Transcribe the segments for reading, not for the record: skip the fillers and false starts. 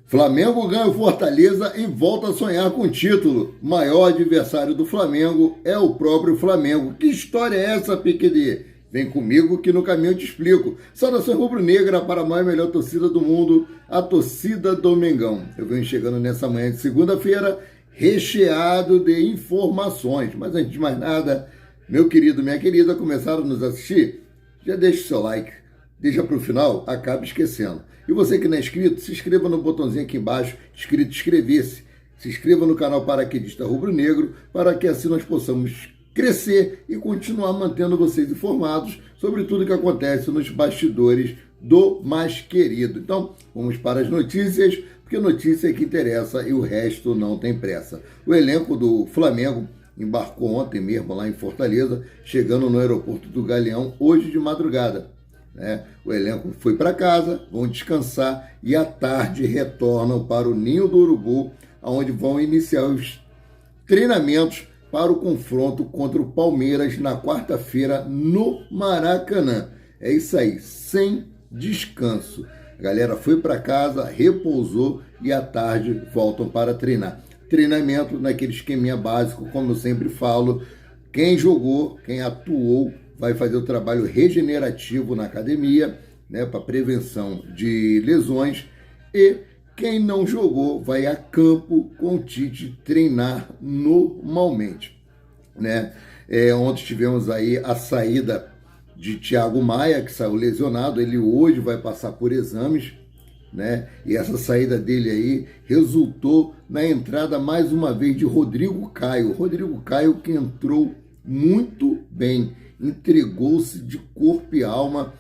Flamengo ganha o Fortaleza e volta a sonhar com o título. O maior adversário do Flamengo é o próprio Flamengo. Que história é essa, PQD? Vem comigo que no caminho eu te explico. Saudações rubro-negra para a maior e melhor torcida do mundo, a torcida do Mengão. Eu venho chegando nessa manhã de segunda-feira recheado de informações. Mas antes de mais nada, meu querido, minha querida, começaram a nos assistir? Já deixa o seu like. Deixa para o final, acaba esquecendo. E você que não é inscrito, se inscreva no botãozinho aqui embaixo, escrito inscrever-se. Se inscreva no canal Paraquedista Rubro Negro, para que assim nós possamos crescer e continuar mantendo vocês informados sobre tudo que acontece nos bastidores do mais querido. Então, vamos para as notícias, porque notícia é que interessa e o resto não tem pressa. O elenco do Flamengo embarcou ontem mesmo lá em Fortaleza, chegando no aeroporto do Galeão hoje de madrugada. O elenco foi para casa, vão descansar e à tarde retornam para o Ninho do Urubu, onde vão iniciar os treinamentos para o confronto contra o Palmeiras na quarta-feira no Maracanã. É isso aí, sem descanso. A galera foi para casa, repousou e à tarde voltam para treinar. Treinamento naquele esqueminha básico, como eu sempre falo, quem jogou, quem atuou, vai fazer o trabalho regenerativo na academia, para prevenção de lesões, e quem não jogou vai a campo com o Tite treinar normalmente. Ontem tivemos aí a saída de Thiago Maia, que saiu lesionado, ele hoje vai passar por exames, e essa saída dele aí resultou na entrada mais uma vez de Rodrigo Caio. Rodrigo Caio que entrou muito bem, entregou-se de corpo e alma,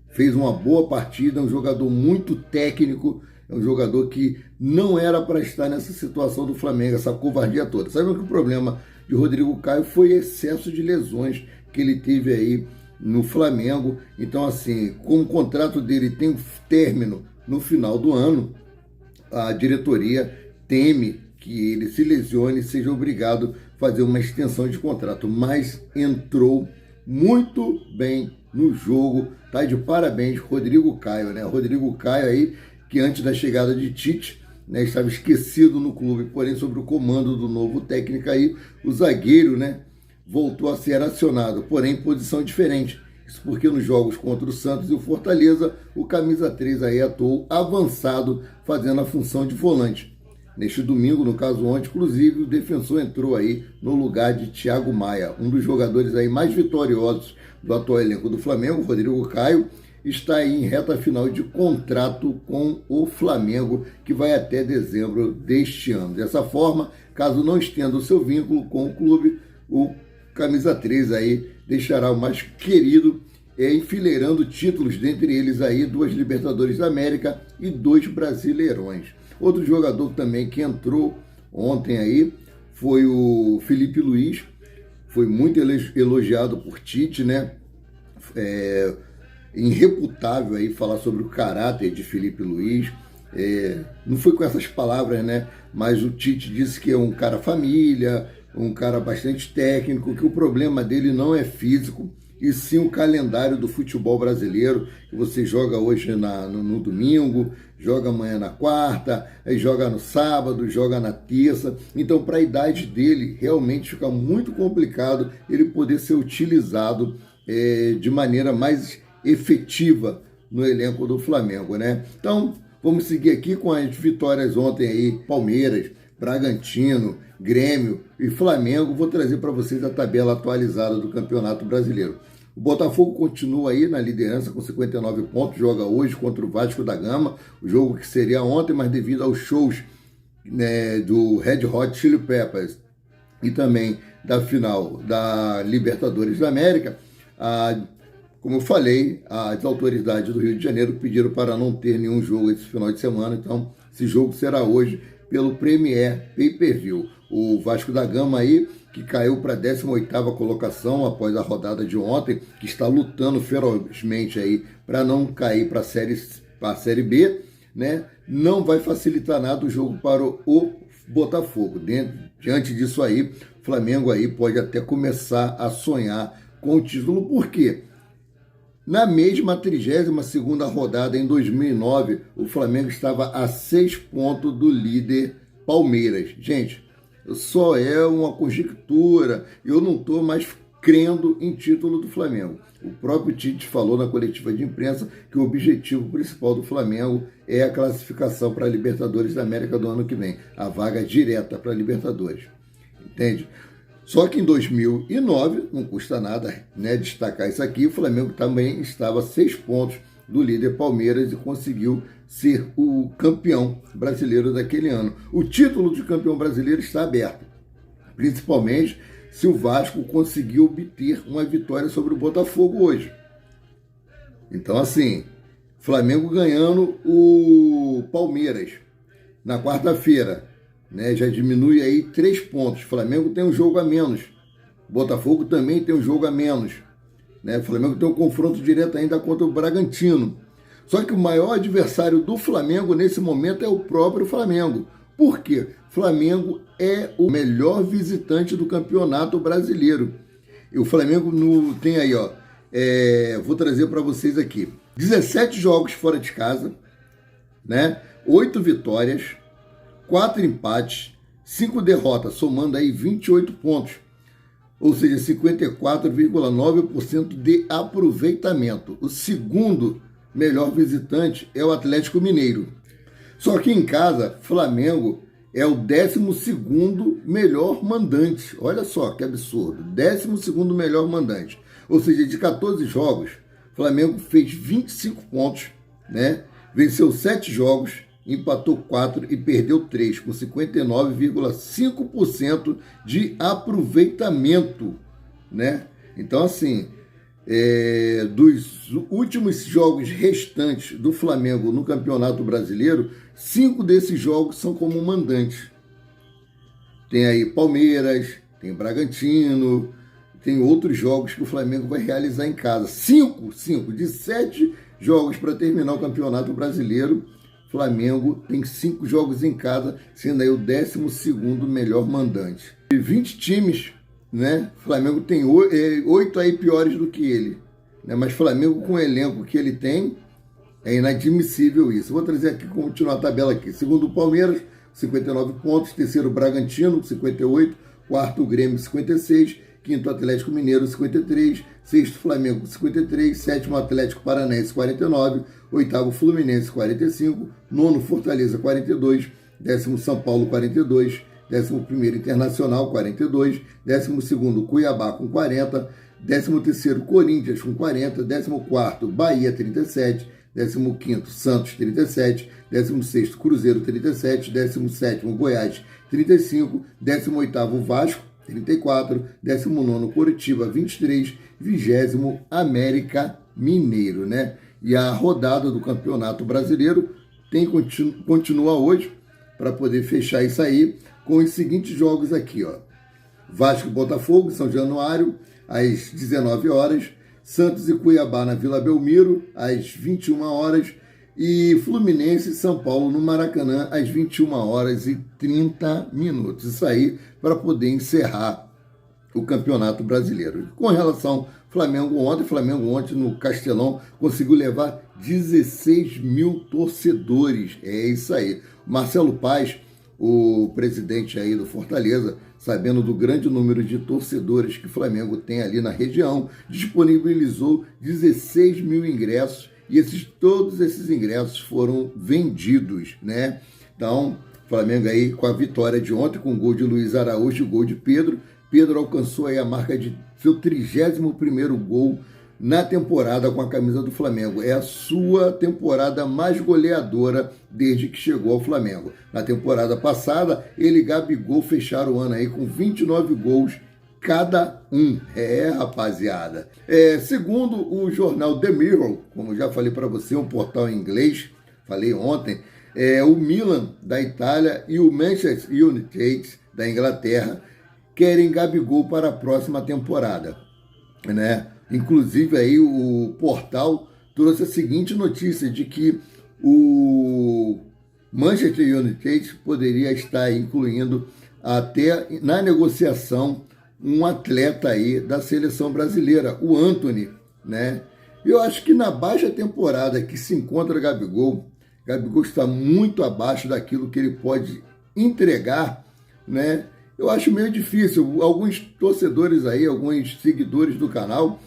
fez uma boa partida, um jogador muito técnico, é um jogador que não era para estar nessa situação do Flamengo, essa covardia toda. Sabe que o problema de Rodrigo Caio foi excesso de lesões que ele teve aí no Flamengo. Então, assim, como o contrato dele tem um término no final do ano, a diretoria teme que ele se lesione e seja obrigado a fazer uma extensão de contrato, mas entrou muito bem no jogo, tá de parabéns Rodrigo Caio, Rodrigo Caio aí, que antes da chegada de Tite, estava esquecido no clube, porém sobre o comando do novo técnico aí, o zagueiro, voltou a ser acionado, porém em posição diferente. Isso porque nos jogos contra o Santos e o Fortaleza, o camisa 3 aí atuou avançado, fazendo a função de volante. Neste domingo, no caso ontem, inclusive, o defensor entrou aí no lugar de Thiago Maia, um dos jogadores aí mais vitoriosos do atual elenco do Flamengo. Rodrigo Caio está aí em reta final de contrato com o Flamengo, que vai até dezembro deste ano. Dessa forma, caso não estenda o seu vínculo com o clube, o camisa 3 aí deixará o mais querido enfileirando títulos, dentre eles aí 2 Libertadores da América e 2 Brasileirões. Outro jogador também que entrou ontem aí foi o Felipe Luiz, foi muito elogiado por Tite, irreputável aí falar sobre o caráter de Felipe Luiz, não foi com essas palavras, mas o Tite disse que é um cara família, um cara bastante técnico, que o problema dele não é físico, e sim o calendário do futebol brasileiro, que você joga hoje no domingo, joga amanhã na quarta, aí joga no sábado, joga na terça. Então, para a idade dele, realmente fica muito complicado ele poder ser utilizado de maneira mais efetiva no elenco do Flamengo, Então, vamos seguir aqui com as vitórias ontem aí, Palmeiras, Bragantino, Grêmio e Flamengo. Vou trazer para vocês a tabela atualizada do Campeonato Brasileiro. O Botafogo continua aí na liderança com 59 pontos, joga hoje contra o Vasco da Gama, o jogo que seria ontem, mas devido aos shows do Red Hot Chili Peppers e também da final da Libertadores da América, como eu falei, as autoridades do Rio de Janeiro pediram para não ter nenhum jogo esse final de semana, então esse jogo será hoje pelo Premier Pay-Per-View. O Vasco da Gama aí, que caiu para a 18ª colocação após a rodada de ontem, que está lutando ferozmente aí para não cair para a Série B, não vai facilitar nada o jogo para o Botafogo. Diante disso aí, o Flamengo aí pode até começar a sonhar com o título, por quê? Na mesma 32ª rodada, em 2009, o Flamengo estava a 6 pontos do líder Palmeiras. Gente, só é uma conjectura, eu não estou mais crendo em título do Flamengo. O próprio Tite falou na coletiva de imprensa que o objetivo principal do Flamengo é a classificação para a Libertadores da América do ano que vem, a vaga direta para a Libertadores, entende? Só que em 2009, não custa nada, né, destacar isso aqui, o Flamengo também estava a 6 pontos do líder Palmeiras e conseguiu ser o campeão brasileiro daquele ano. O título de campeão brasileiro está aberto, principalmente se o Vasco conseguir obter uma vitória sobre o Botafogo hoje. Então, assim, Flamengo ganhando o Palmeiras na quarta-feira, né, já diminui aí 3 pontos. Flamengo tem um jogo a menos. Botafogo também tem um jogo a menos. Né? Flamengo tem um confronto direto ainda contra o Bragantino. Só que o maior adversário do Flamengo nesse momento é o próprio Flamengo. Por quê? Flamengo é o melhor visitante do Campeonato Brasileiro. E o Flamengo tem aí, ó, vou trazer para vocês aqui. 17 jogos fora de casa, né? 8 vitórias, 4 empates, 5 derrotas, somando aí 28 pontos. Ou seja, 54,9% de aproveitamento. O segundo melhor visitante é o Atlético Mineiro. Só que em casa, Flamengo é o 12º melhor mandante. Olha só que absurdo. 12º melhor mandante. Ou seja, de 14 jogos, Flamengo fez 25 pontos, né? Venceu 7 jogos, empatou 4 e perdeu 3, com 59,5% de aproveitamento, né? Então, assim, dos últimos jogos restantes do Flamengo no Campeonato Brasileiro, 5 desses jogos são como mandante. Tem aí Palmeiras, tem Bragantino, tem outros jogos que o Flamengo vai realizar em casa. 5 de 7 jogos para terminar o Campeonato Brasileiro, Flamengo tem 5 jogos em casa, sendo aí o 12º melhor mandante. E 20 times, né? Flamengo tem 8 aí piores do que ele, né? Mas Flamengo, com o elenco que ele tem, é inadmissível isso. Vou trazer aqui, continuar a tabela aqui. Segundo o Palmeiras, 59 pontos. Terceiro, Bragantino, 58. Quarto, Grêmio, 56. Quinto, Atlético Mineiro, 53. Sexto, Flamengo, 53. Sétimo, Atlético Paranaense, 49. Oitavo, Fluminense, 45. Nono, Fortaleza, 42. Décimo, São Paulo, 42. 11º, Internacional, 42. 12º, Cuiabá, com 40. 13º, Corinthians, com 40. 14º, Bahia, 37. 15º, Santos, 37. 16º, Cruzeiro, 37. 17º, Goiás, 35. 18º, Vasco, 34. 19º, Coritiba, 23. 20º, América Mineiro, né? E a rodada do Campeonato Brasileiro continua hoje, para poder fechar isso aí, com os seguintes jogos aqui, ó. Vasco e Botafogo, São Januário, às 19 horas. Santos e Cuiabá na Vila Belmiro, às 21 horas. E Fluminense e São Paulo no Maracanã, às 21 horas e 30 minutos. Isso aí para poder encerrar o Campeonato Brasileiro. Com relação ao Flamengo ontem no Castelão conseguiu levar 16 mil torcedores. É isso aí. Marcelo Paes, o presidente aí do Fortaleza, sabendo do grande número de torcedores que o Flamengo tem ali na região, disponibilizou 16 mil ingressos e todos esses ingressos foram vendidos, né? Então, o Flamengo aí com a vitória de ontem, com o gol de Luiz Araújo e o gol de Pedro. Pedro alcançou aí a marca de seu 31º gol na temporada com a camisa do Flamengo. É a sua temporada mais goleadora desde que chegou ao Flamengo. Na temporada passada, ele e Gabigol fecharam o ano aí com 29 gols cada um. Rapaziada. Segundo o jornal The Mirror, como já falei para você, um portal em inglês, falei ontem, o Milan da Itália e o Manchester United da Inglaterra querem Gabigol para a próxima temporada, né? Inclusive aí o portal trouxe a seguinte notícia de que o Manchester United poderia estar incluindo até na negociação um atleta aí da seleção brasileira, o Antony, né? Eu acho que na baixa temporada que se encontra Gabigol está muito abaixo daquilo que ele pode entregar, né? Eu acho meio difícil. Alguns torcedores aí, alguns seguidores do canal,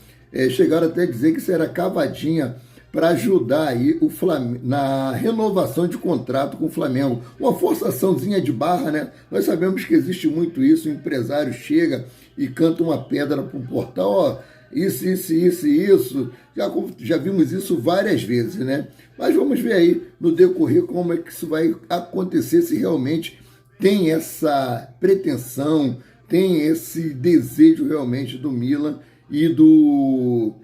chegaram até a dizer que isso era cavadinha para ajudar aí o Flamengo na renovação de contrato com o Flamengo. Uma forçaçãozinha de barra, né? Nós sabemos que existe muito isso, o empresário chega e canta uma pedra para o portal, ó, isso. Já vimos isso várias vezes, né? Mas vamos ver aí no decorrer como é que isso vai acontecer, se realmente tem essa pretensão, tem esse desejo realmente do Milan e do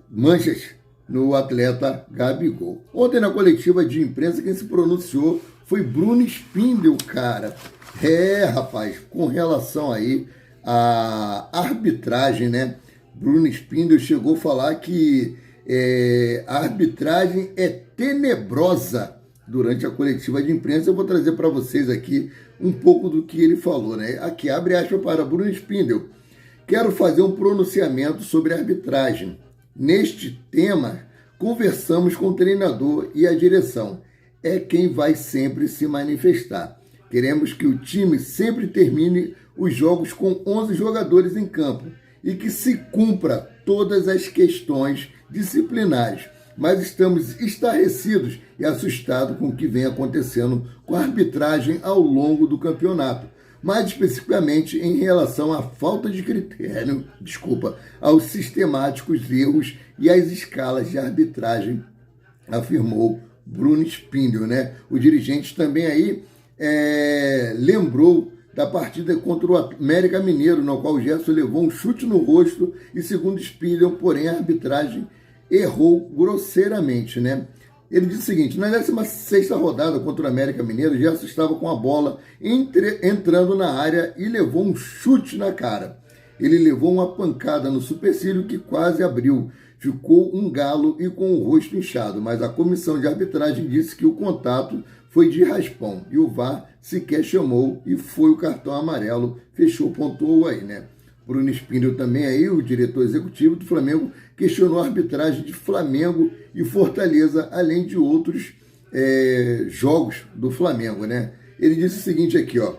Manchester no atleta Gabigol. Ontem na coletiva de imprensa quem se pronunciou foi Bruno Spindel, cara. Rapaz, com relação aí à arbitragem, né? Bruno Spindel chegou a falar que a arbitragem é tenebrosa durante a coletiva de imprensa. Eu vou trazer para vocês aqui um pouco do que ele falou, né? Aqui, abre aspas para Bruno Spindel. Quero fazer um pronunciamento sobre a arbitragem. Neste tema, conversamos com o treinador e a direção. É quem vai sempre se manifestar. Queremos que o time sempre termine os jogos com 11 jogadores em campo e que se cumpra todas as questões disciplinares. Mas estamos estarrecidos e assustados com o que vem acontecendo com a arbitragem ao longo do campeonato. Mais especificamente em relação à falta de critério, aos sistemáticos erros e às escalas de arbitragem, afirmou Bruno Spindel, né? O dirigente também aí lembrou da partida contra o América Mineiro, no qual o Gerson levou um chute no rosto e, segundo Spindel, porém, a arbitragem errou grosseiramente, né? Ele disse o seguinte: na 16ª rodada contra o América Mineiro, o Gerson estava com a bola entrando na área e levou um chute na cara. Ele levou uma pancada no supercílio que quase abriu. Ficou um galo e com o rosto inchado, mas a comissão de arbitragem disse que o contato foi de raspão e o VAR sequer chamou e foi o cartão amarelo, fechou, pontuou aí, né? Bruno Spindel também aí, o diretor executivo do Flamengo, questionou a arbitragem de Flamengo e Fortaleza, além de outros jogos do Flamengo, né? Ele disse o seguinte aqui, ó,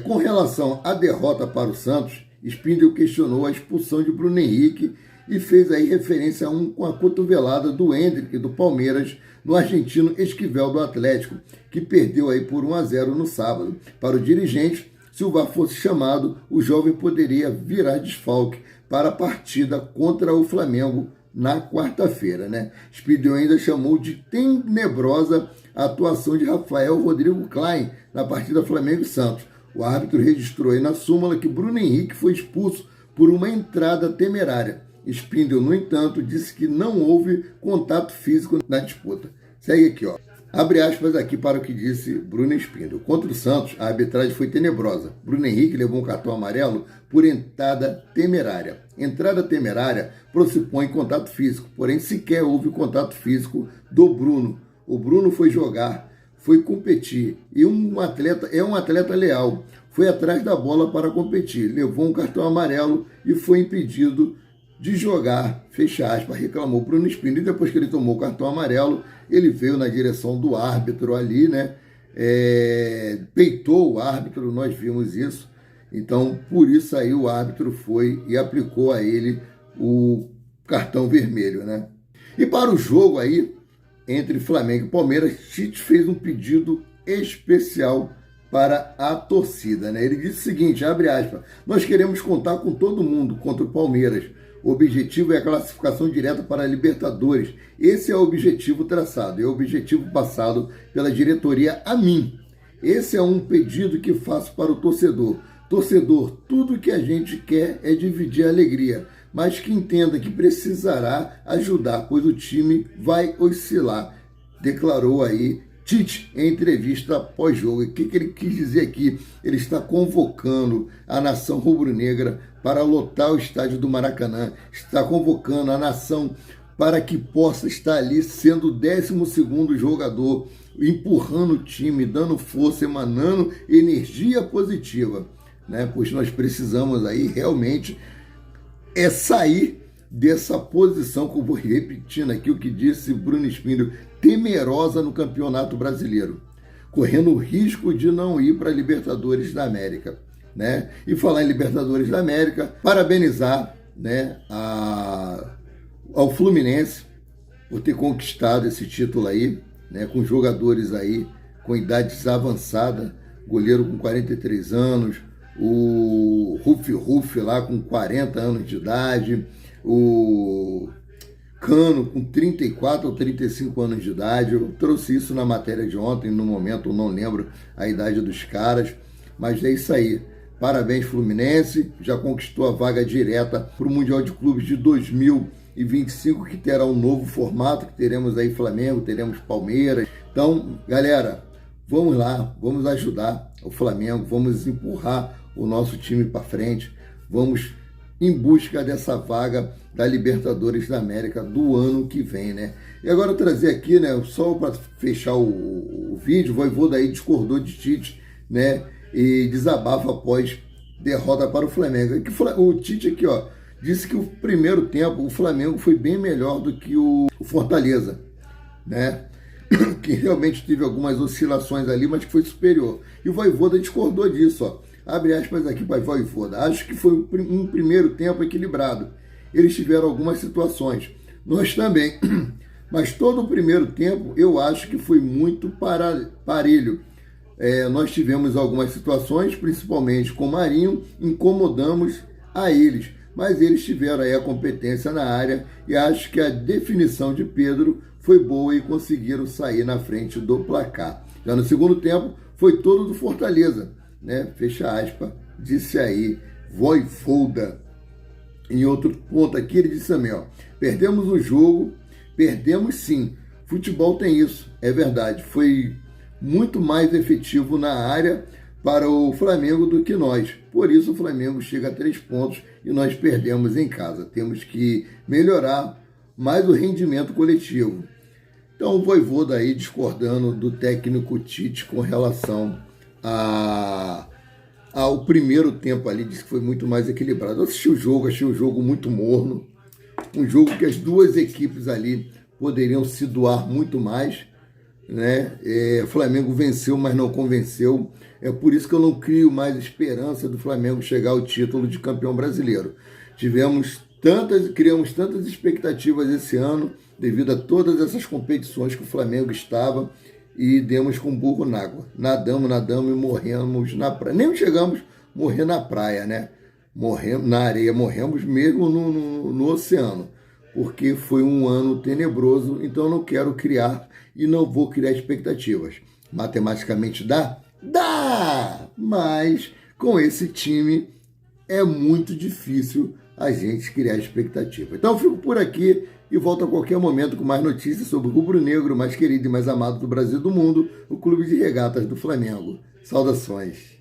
com relação à derrota para o Santos, Spindel questionou a expulsão de Bruno Henrique e fez aí referência com a cotovelada do Endrick, do Palmeiras, no argentino Esquivel do Atlético, que perdeu aí por 1-0 no sábado. Para o dirigente, se o VAR fosse chamado, o jovem poderia virar desfalque para a partida contra o Flamengo na quarta-feira, né? Spindel ainda chamou de tenebrosa a atuação de Rafael Rodrigo Klein na partida Flamengo e Santos. O árbitro registrou aí na súmula que Bruno Henrique foi expulso por uma entrada temerária. Spindel, no entanto, disse que não houve contato físico na disputa. Segue aqui, ó. Abre aspas aqui para o que disse Bruno Spindel. Contra o Santos, a arbitragem foi tenebrosa. Bruno Henrique levou um cartão amarelo por entrada temerária. Entrada temerária pressupõe contato físico, porém sequer houve contato físico do Bruno. O Bruno foi jogar, foi competir e é um atleta leal. Foi atrás da bola para competir, levou um cartão amarelo e foi impedido de jogar, fecha aspas, reclamou Bruno Spindel. E depois que ele tomou o cartão amarelo, ele veio na direção do árbitro ali, né? Peitou o árbitro, nós vimos isso. Então, por isso aí o árbitro foi e aplicou a ele o cartão vermelho, né? E para o jogo aí, entre Flamengo e Palmeiras, Tite fez um pedido especial para a torcida, né? Ele disse o seguinte, abre aspas, nós queremos contar com todo mundo contra o Palmeiras. O objetivo é a classificação direta para a Libertadores. Esse é o objetivo traçado, é o objetivo passado pela diretoria a mim. Esse é um pedido que faço para o torcedor. Torcedor, tudo que a gente quer é dividir a alegria, mas que entenda que precisará ajudar, pois o time vai oscilar, declarou aí Tite em entrevista pós-jogo. O que ele quis dizer aqui? Ele está convocando a nação rubro-negra para lotar o estádio do Maracanã, está convocando a nação para que possa estar ali sendo o 12º jogador, empurrando o time, dando força, emanando energia positiva, né? Pois nós precisamos aí realmente sair dessa posição, que eu vou repetindo aqui o que disse Bruno Espírito, temerosa no Campeonato Brasileiro, correndo o risco de não ir para a Libertadores da América, né? E falar em Libertadores da América, parabenizar, né, ao Fluminense por ter conquistado esse título aí, né, com jogadores aí com idades avançadas, goleiro com 43 anos, o Rufi lá com 40 anos de idade, o Cano com 34 ou 35 anos de idade. Eu trouxe isso na matéria de ontem, no momento eu não lembro a idade dos caras, mas é isso aí. Parabéns, Fluminense, já conquistou a vaga direta para o Mundial de Clubes de 2025, que terá um novo formato, que teremos aí Flamengo, teremos Palmeiras. Então, galera, vamos lá, vamos ajudar o Flamengo, vamos empurrar o nosso time para frente, vamos em busca dessa vaga da Libertadores da América do ano que vem, né? E agora trazer aqui, né, só para fechar o vídeo, o Vojvoda aí discordou de Tite, né, e desabafa após derrota para o Flamengo. O Tite aqui, ó, disse que o primeiro tempo o Flamengo foi bem melhor do que o Fortaleza, né? Que realmente teve algumas oscilações ali, mas que foi superior. E o Vojvoda discordou disso, ó. Abre aspas aqui para o Vojvoda. Acho que foi um primeiro tempo equilibrado. Eles tiveram algumas situações. Nós também. Mas todo o primeiro tempo eu acho que foi muito parelho. Nós tivemos algumas situações, principalmente com o Marinho, incomodamos a eles. Mas eles tiveram aí a competência na área e acho que a definição de Pedro foi boa e conseguiram sair na frente do placar. Já no segundo tempo foi todo do Fortaleza, né? Fecha aspas, disse aí Vojvoda. Em outro ponto aqui ele disse também, ó, perdemos o jogo, perdemos sim, futebol tem isso, é verdade, foi muito mais efetivo na área para o Flamengo do que nós, por isso o Flamengo chega a 3 pontos e nós perdemos em casa, temos que melhorar mais o rendimento coletivo. Então o Vojvoda aí discordando do técnico Tite com relação ao primeiro tempo ali, disse que foi muito mais equilibrado. Eu assisti o jogo, achei o jogo muito morno, um jogo que as duas equipes ali poderiam se doar muito mais, né? O Flamengo venceu, mas não convenceu. É por isso que eu não crio mais esperança do Flamengo chegar ao título de campeão brasileiro. Criamos tantas expectativas esse ano, devido a todas essas competições que o Flamengo estava, e demos com burro na água. Nadamos e morremos na praia. Nem chegamos a morrer na praia, né? Morremos na areia, morremos mesmo no oceano, porque foi um ano tenebroso, então eu não quero criar e não vou criar expectativas. Matematicamente dá? Dá! Mas com esse time é muito difícil a gente criar expectativa. Então eu fico por aqui e volto a qualquer momento com mais notícias sobre o rubro-negro mais querido e mais amado do Brasil e do mundo, o Clube de Regatas do Flamengo. Saudações!